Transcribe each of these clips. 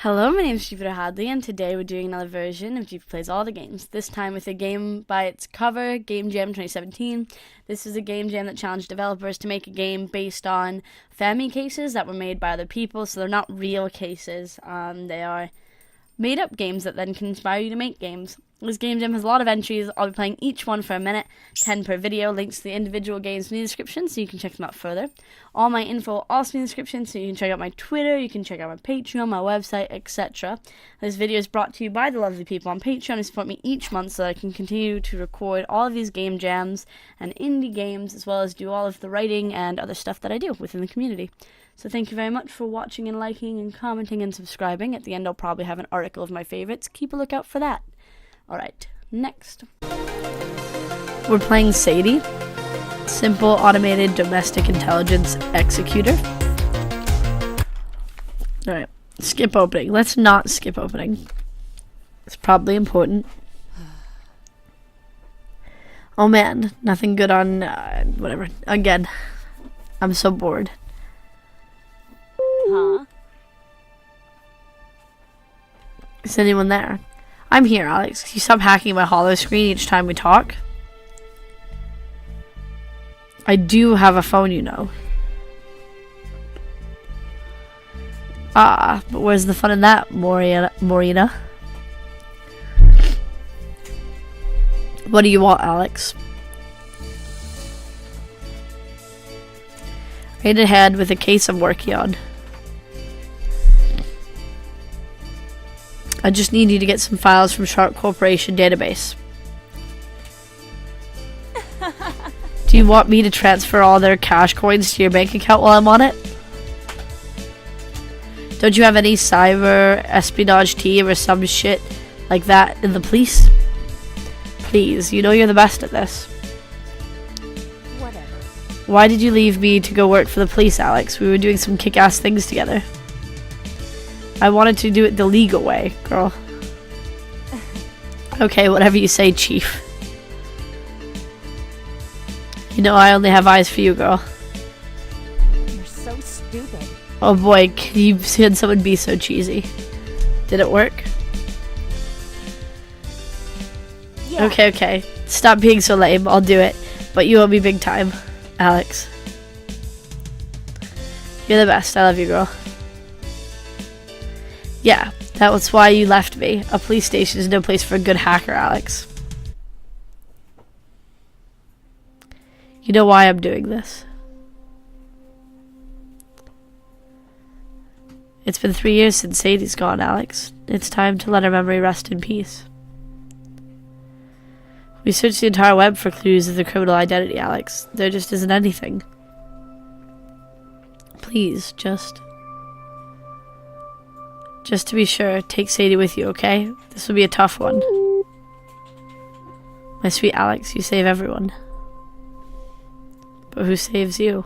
Hello, my name is Jupiter Hadley, and today we're doing another version of Jupi Plays All the Games, this time with a game by its cover, Game Jam 2017. This is a game jam that challenged developers to make a game based on family cases that were made by other people, so they're not real cases. They are made-up games that then can inspire you to make games. This game jam has a lot of entries. I'll be playing each one for a minute, 10 per video. Links to the individual games in the description so you can check them out further. All my info will also be in the description, so you can check out my Twitter, you can check out my Patreon, my website, etc. This video is brought to you by the lovely people on Patreon who support me each month so that I can continue to record all of these game jams and indie games, as well as do all of the writing and other stuff that I do within the community. So thank you very much for watching and liking and commenting and subscribing. At the end I'll probably have an article of my favorites. Keep a lookout for that. Alright, next. We're playing S.A.D.I.E, Simple Automated Domestic Intelligence Executor. Alright, skip opening. Let's not skip opening. It's probably important. Oh man, nothing good on, whatever. Again, I'm so bored. Huh? Is anyone there? I'm here, Alex. Can you stop hacking my hollow screen each time we talk? I do have a phone, you know. Ah, but where's the fun in that, Morena? What do you want, Alex? Right ahead with a case I'm working on. I just need you to get some files from Shark Corporation database. Do you want me to transfer all their cash coins to your bank account while I'm on it? Don't you have any cyber espionage team or some shit like that in the police? Please, you know you're the best at this. Whatever. Why did you leave me to go work for the police, Alex? We were doing some kick-ass things together. I wanted to do it the legal way, girl. Okay, whatever you say, Chief. You know I only have eyes for you, girl. You're so stupid. Oh boy, can you had someone be so cheesy? Did it work? Yeah. Okay. Stop being so lame. I'll do it. But you owe me big time, Alex. You're the best. I love you, girl. Yeah, that was why you left me. A police station is no place for a good hacker, Alex. You know why I'm doing this? It's been 3 years since Sadie's gone, Alex. It's time to let her memory rest in peace. We searched the entire web for clues of the criminal identity, Alex. There just isn't anything. Please, just to be sure, take Sadie with you, okay? This will be a tough one. My sweet Alex, you save everyone. But who saves you?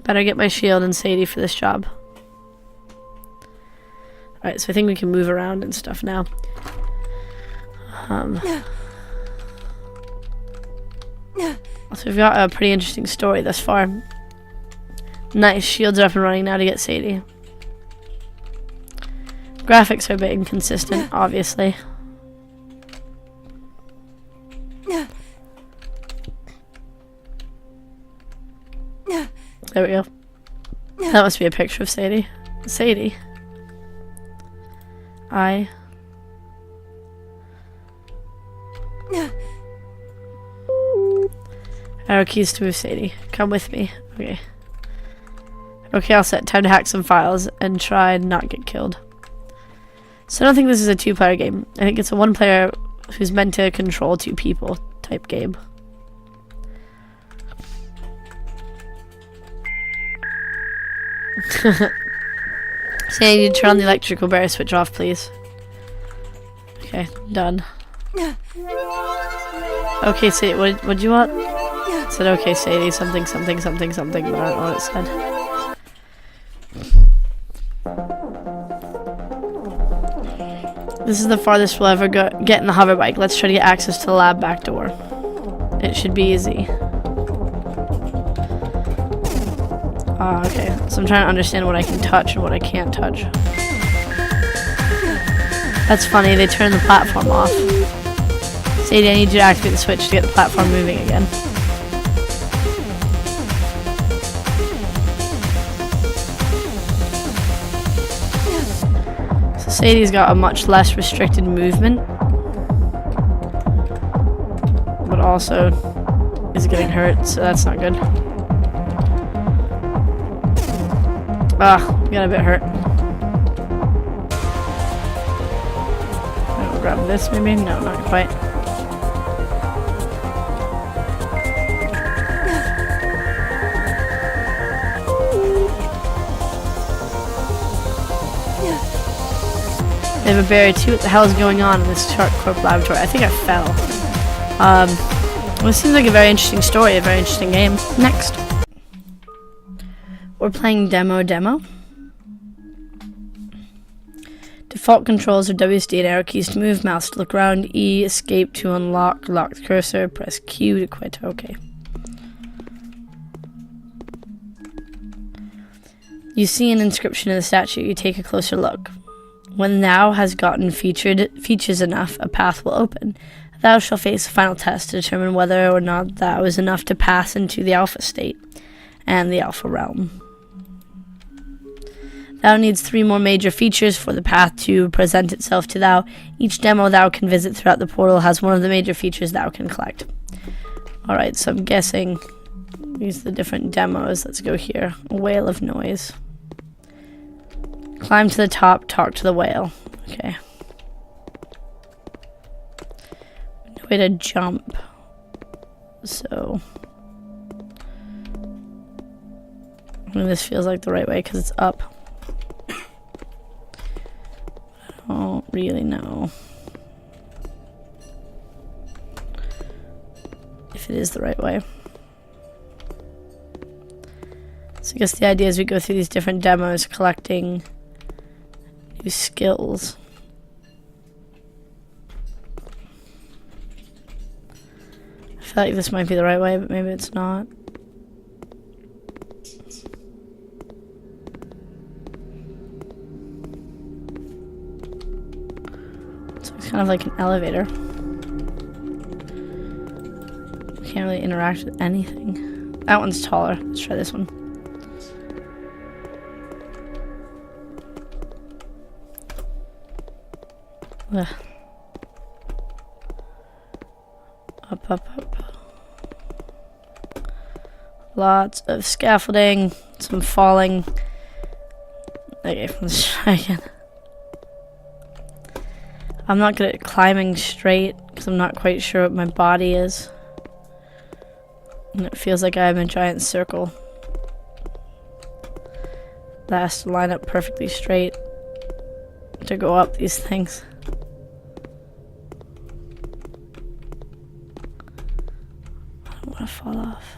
Better get my shield and Sadie for this job. Alright, so I think we can move around and stuff now. So we've got a pretty interesting story thus far. Nice, shields are up and running now to get Sadie. Graphics are a bit inconsistent, obviously. There we go. That must be a picture of Sadie. Sadie. Arrow keys to move Sadie. Come with me. Okay. Okay, all set. Time to hack some files and try and not get killed. So I don't think this is a two-player game. I think it's a one-player who's meant to control two people type game. So I need to turn on the electrical barrier switch off, please. Okay, done. Okay, Sadie, what do you want? It said, okay, Sadie, something, but I don't know what it said. This is the farthest we'll ever get in the hover bike. Let's try to get access to the lab back door. It should be easy. Okay, so I'm trying to understand what I can touch and what I can't touch. That's funny, they turned the platform off. S.A.D.I.E, I need you to activate the switch to get the platform moving again. So S.A.D.I's got a much less restricted movement, but also is getting hurt, so that's not good. Got a bit hurt. I'll grab this maybe? No, not quite. They have a barrier too. What the hell is going on in this Shark Corp laboratory? I think I fell. Well, it seems like a very interesting story, a very interesting game. Next. We're playing DemoDemo. Default controls are WSD and arrow keys to move, mouse to look around, E, escape to unlock, lock the cursor, press Q to quit. Okay. You see an inscription in the statue, you take a closer look. When thou has gotten features enough, a path will open. Thou shall face a final test to determine whether or not thou is enough to pass into the alpha state and the alpha realm. Thou needs 3 more major features for the path to present itself to thou. Each demo thou can visit throughout the portal has one of the major features thou can collect. Alright, so I'm guessing these are the different demos. Let's go here. A whale of noise. Climb to the top, talk to the whale. Okay. No way to jump. So I mean, this feels like the right way because it's up. I don't really know if it is the right way. So I guess the idea is we go through these different demos collecting new skills. I feel like this might be the right way, but maybe it's not. So it's kind of like an elevator. We can't really interact with anything. That one's taller. Let's try this one. Ugh. Up, up, up. Lots of scaffolding, some falling. Okay, let's try again. I'm not good at climbing straight because I'm not quite sure what my body is. And it feels like I'm in a giant circle that has to line up perfectly straight to go up these things. I don't want to fall off.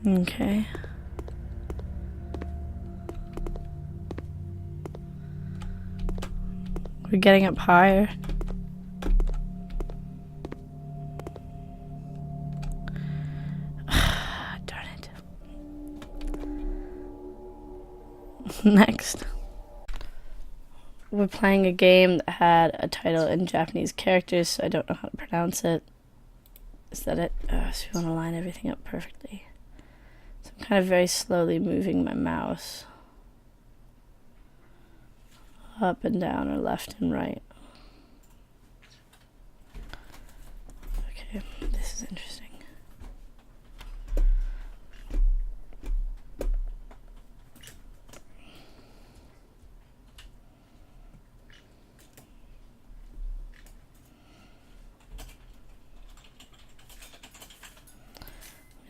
Okay. We're getting up higher. Darn it. Next. We're playing a game that had a title in Japanese characters, so I don't know how to pronounce it. Is that it? So we want to line everything up perfectly. So I'm kind of very slowly moving my mouse up and down or left and right. Okay, this is interesting.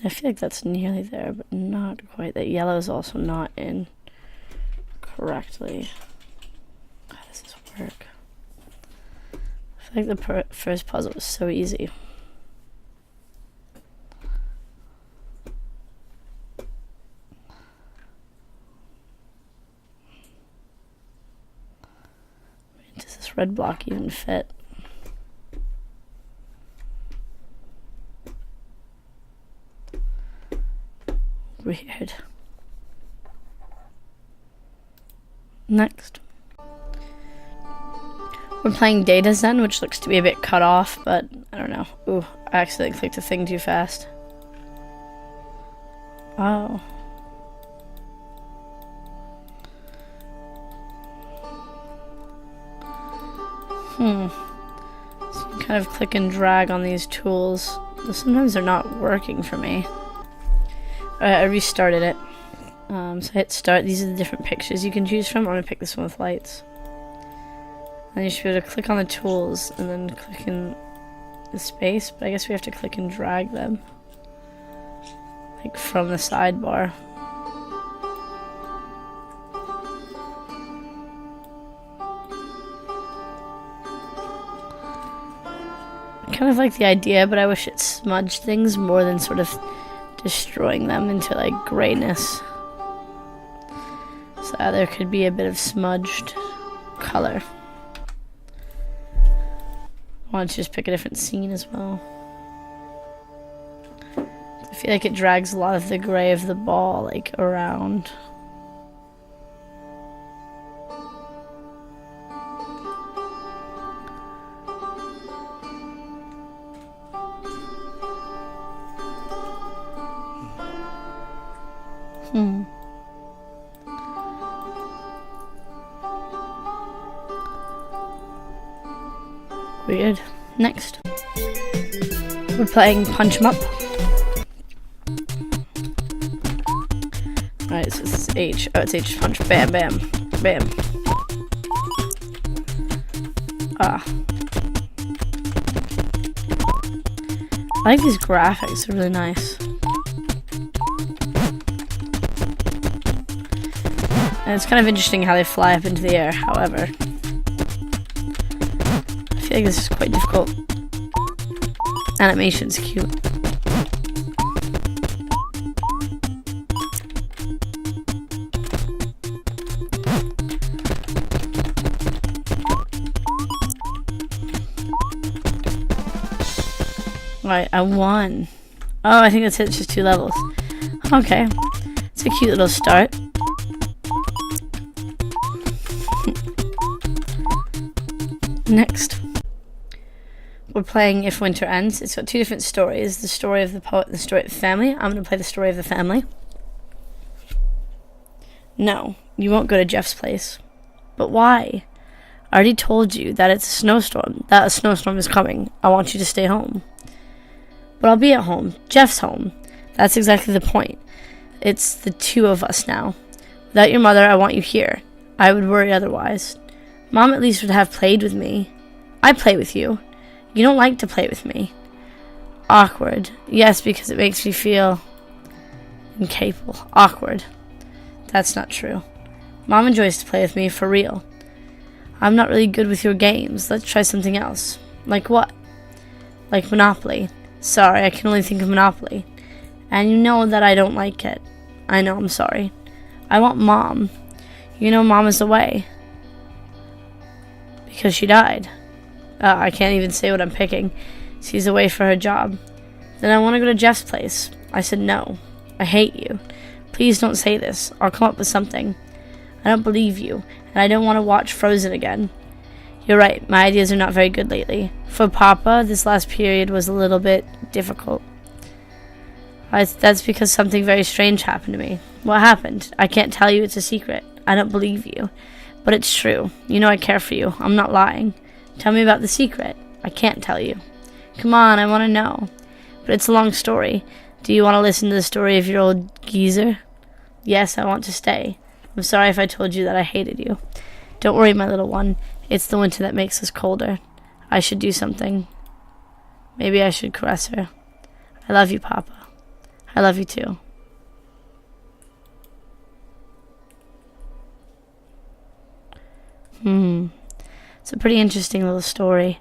I feel like that's nearly there, but not quite. That yellow is also not in correctly. How does this work? I feel like the first puzzle was so easy. Does this red block even fit? Weird. Next. We're playing DataZen, which looks to be a bit cut off, but I don't know. Ooh, I accidentally clicked the thing too fast. Oh. So you kind of click and drag on these tools. But sometimes they're not working for me. Alright, I restarted it. So I hit start. These are the different pictures you can choose from. I'm going to pick this one with lights. And you should be able to click on the tools and then click in the space. But I guess we have to click and drag them. Like from the sidebar. I kind of like the idea, but I wish it smudged things more than sort of destroying them into like grayness. So there could be a bit of smudged color. I want to just pick a different scene as well. I feel like it drags a lot of the gray of the ball like around. Weird. Next. We're playing Punch 'em Up. Alright, so this is H. Oh, it's H punch. Bam, bam, bam. Ah. I like these graphics, they're really nice. And it's kind of interesting how they fly up into the air, however. I feel like this is quite difficult. Animation's cute. Alright, I won. Oh, I think that's it, it's just 2 levels. Okay. It's a cute little start. Next. We're playing If Winter Ends. It's got 2 different stories. The story of the poet and the story of the family. I'm going to play the story of the family. No, you won't go to Jeff's place. But why? I already told you that it's a snowstorm. That a snowstorm is coming. I want you to stay home. But I'll be at home. Jeff's home. That's exactly the point. It's the 2 of us now. Without your mother, I want you here. I would worry otherwise. Mom at least would have played with me. I play with you. You don't like to play with me. Awkward. Yes, because it makes me feel incapable. Awkward. That's not true. Mom enjoys to play with me, for real. I'm not really good with your games. Let's try something else. Like what? Like Monopoly. Sorry, I can only think of Monopoly. And you know that I don't like it. I know, I'm sorry. I want Mom. You know Mom is away. Because she died. I can't even say what I'm picking. She's away for her job. Then I want to go to Jeff's place. I said no. I hate you. Please don't say this. I'll come up with something. I don't believe you, and I don't want to watch Frozen again. You're right, my ideas are not very good lately. For Papa, this last period was a little bit difficult. That's because something very strange happened to me. What happened? I can't tell you, it's a secret. I don't believe you. But it's true. You know I care for you. I'm not lying. Tell me about the secret. I can't tell you. Come on, I want to know. But it's a long story. Do you want to listen to the story of your old geezer? Yes, I want to stay. I'm sorry if I told you that I hated you. Don't worry, my little one. It's the winter that makes us colder. I should do something. Maybe I should caress her. I love you, Papa. I love you too. It's a pretty interesting little story.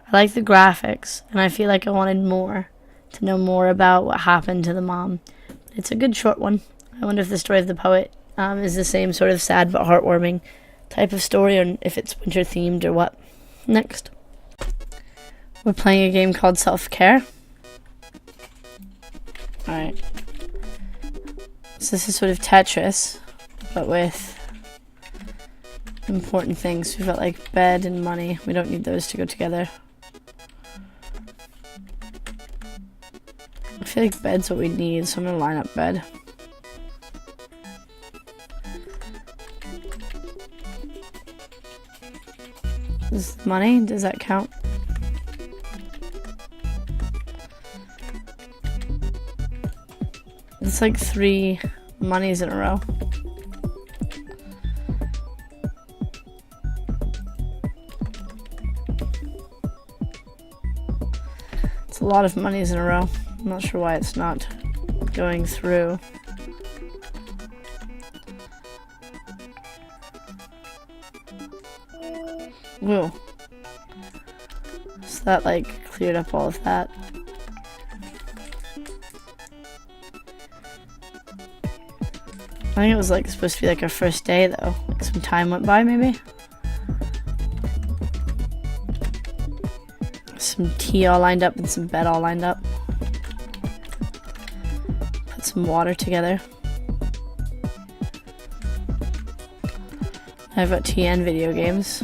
I like the graphics, and I feel like I wanted more, to know more about what happened to the mom. But it's a good short one. I wonder if the story of the poet is the same sort of sad but heartwarming type of story, or if it's winter themed or what. Next. We're playing a game called Self-Care. Alright. So this is sort of Tetris, but with important things. We've got like bed and money. We don't need those to go together. I feel like bed's what we need, so I'm gonna line up bed. Is money? Does that count? It's like 3 monies in a row. It's a lot of monies in a row. I'm not sure why it's not going through. Whoa. So that like cleared up all of that. I think it was like supposed to be like our first day though. Like some time went by maybe. Some tea all lined up and some bed all lined up. Put some water together. I've got tea and video games.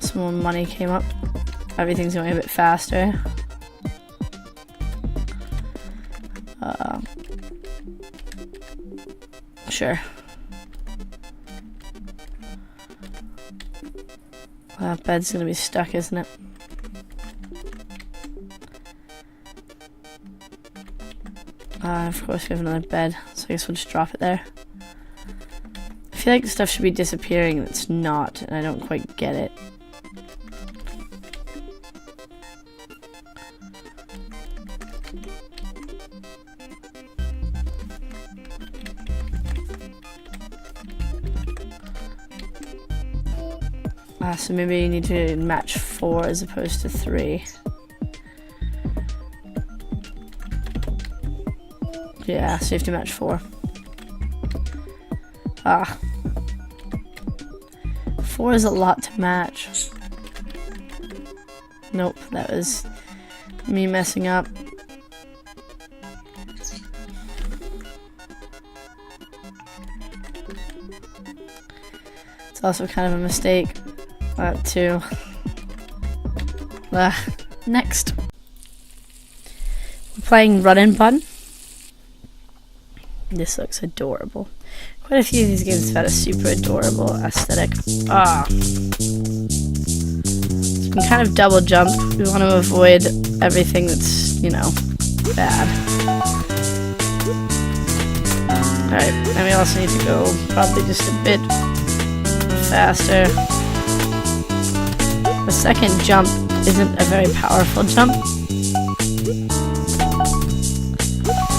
Some more money came up. Everything's going a bit faster. Sure. Bed's gonna be stuck, isn't it? Of course we have another bed, so I guess we'll just drop it there. I feel like stuff should be disappearing and it's not, and I don't quite get it. So maybe you need to match 4 as opposed to 3. Yeah, so you have to match 4. 4 is a lot to match. Nope, that was me messing up. It's also kind of a mistake. That too. Next. We're playing Run and Bun. This looks adorable. Quite a few of these games have had a super adorable aesthetic. So we can kind of double jump. We want to avoid everything that's, you know, bad. Alright, and we also need to go probably just a bit faster. The second jump isn't a very powerful jump.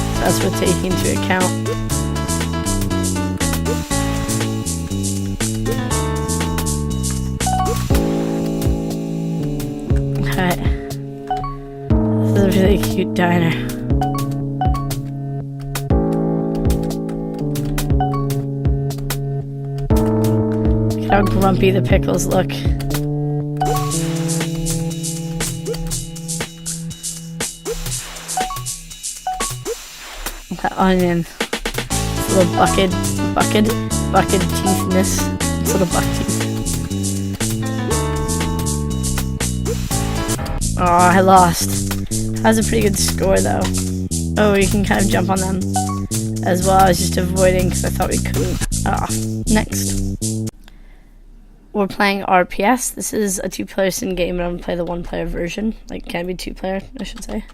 So that's worth taking into account. Alright. This is a really cute diner. Look how grumpy the pickles look. That onion. It's a little bucket teethness. It's little buck teeth. Oh, I lost. That was a pretty good score though. Oh, you can kind of jump on them as well. I was just avoiding because I thought we couldn't. Next. We're playing RPS. This is a 2-person game, and I'm gonna play the 1-player version. Like, can it be 2-player, I should say.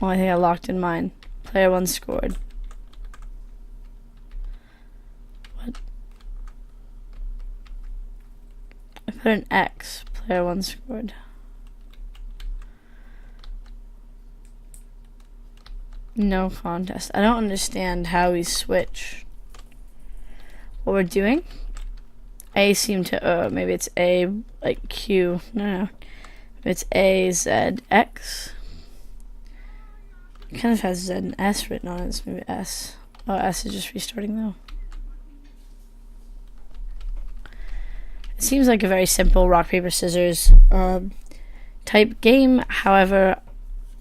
Oh, I think I locked in mine. Player 1 scored. What? I put an X. Player 1 scored. No contest. I don't understand how we switch. What we're doing? A seemed to, maybe it's A, like Q. No. It's A, Z, X. It kind of has Z and S written on it, so maybe S. Oh, S is just restarting though. It seems like a very simple rock, paper, scissors type game. However,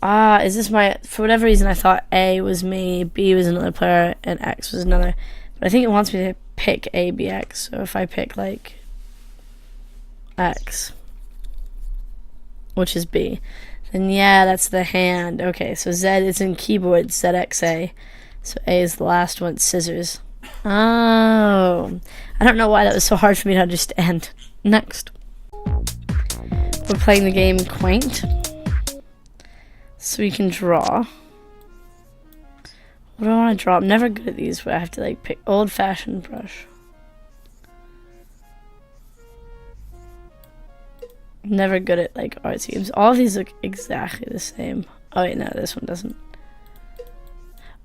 is this my... For whatever reason, I thought A was me, B was another player, and X was another. But I think it wants me to pick A, B, X. So if I pick, like, X, which is B, then yeah, that's the hand. Okay, so Z is in keyboard, ZXA. So A is the last one, scissors. Oh. I don't know why that was so hard for me to understand. Next. We're playing the game Quant. So we can draw. What do I want to draw? I'm never good at these where I have to like pick old-fashioned brush. I'm never good at like art schemes. All of these look exactly the same. Oh wait, no, this one doesn't.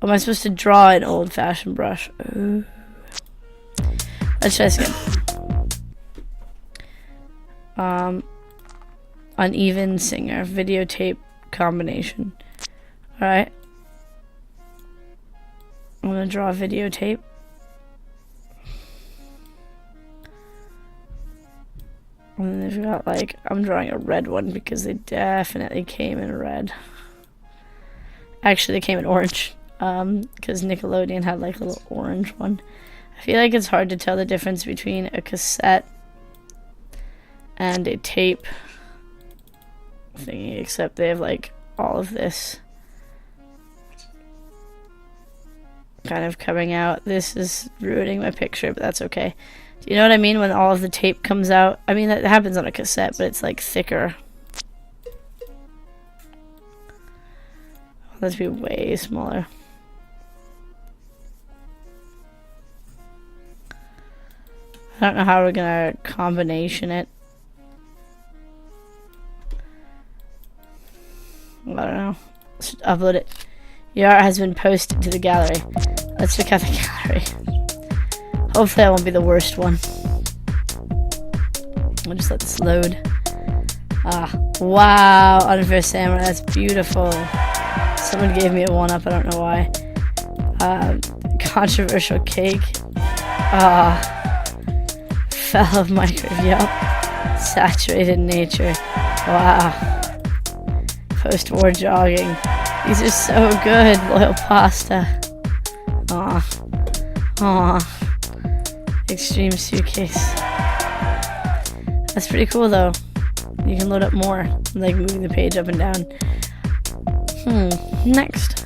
Oh, am I supposed to draw an old-fashioned brush? Ooh. Let's try this again. Uneven singer, videotape combination. Alright. I'm gonna draw a videotape. And then they've got like, I'm drawing a red one because they definitely came in red. Actually, they came in orange. Because Nickelodeon had like a little orange one. I feel like it's hard to tell the difference between a cassette and a tape thingy, except they have like all of this kind of coming out. This is ruining my picture, but that's okay. Do you know what I mean when all of the tape comes out? I mean, that happens on a cassette, but it's like thicker. Let's be way smaller. I don't know how we're gonna combination it. I don't know. Let's upload it. Your art has been posted to the gallery. Let's check out the gallery. Hopefully that won't be the worst one. I'll just let this load. Wow, Unfair Samurai, that's beautiful. Someone gave me a 1-up, I don't know why. Controversial cake. Fell of microwave, yup. Saturated nature. Wow. Post-war jogging. These are so good. Loyal pasta. Aw. Extreme suitcase. That's pretty cool though. You can load up more, like moving the page up and down. Next.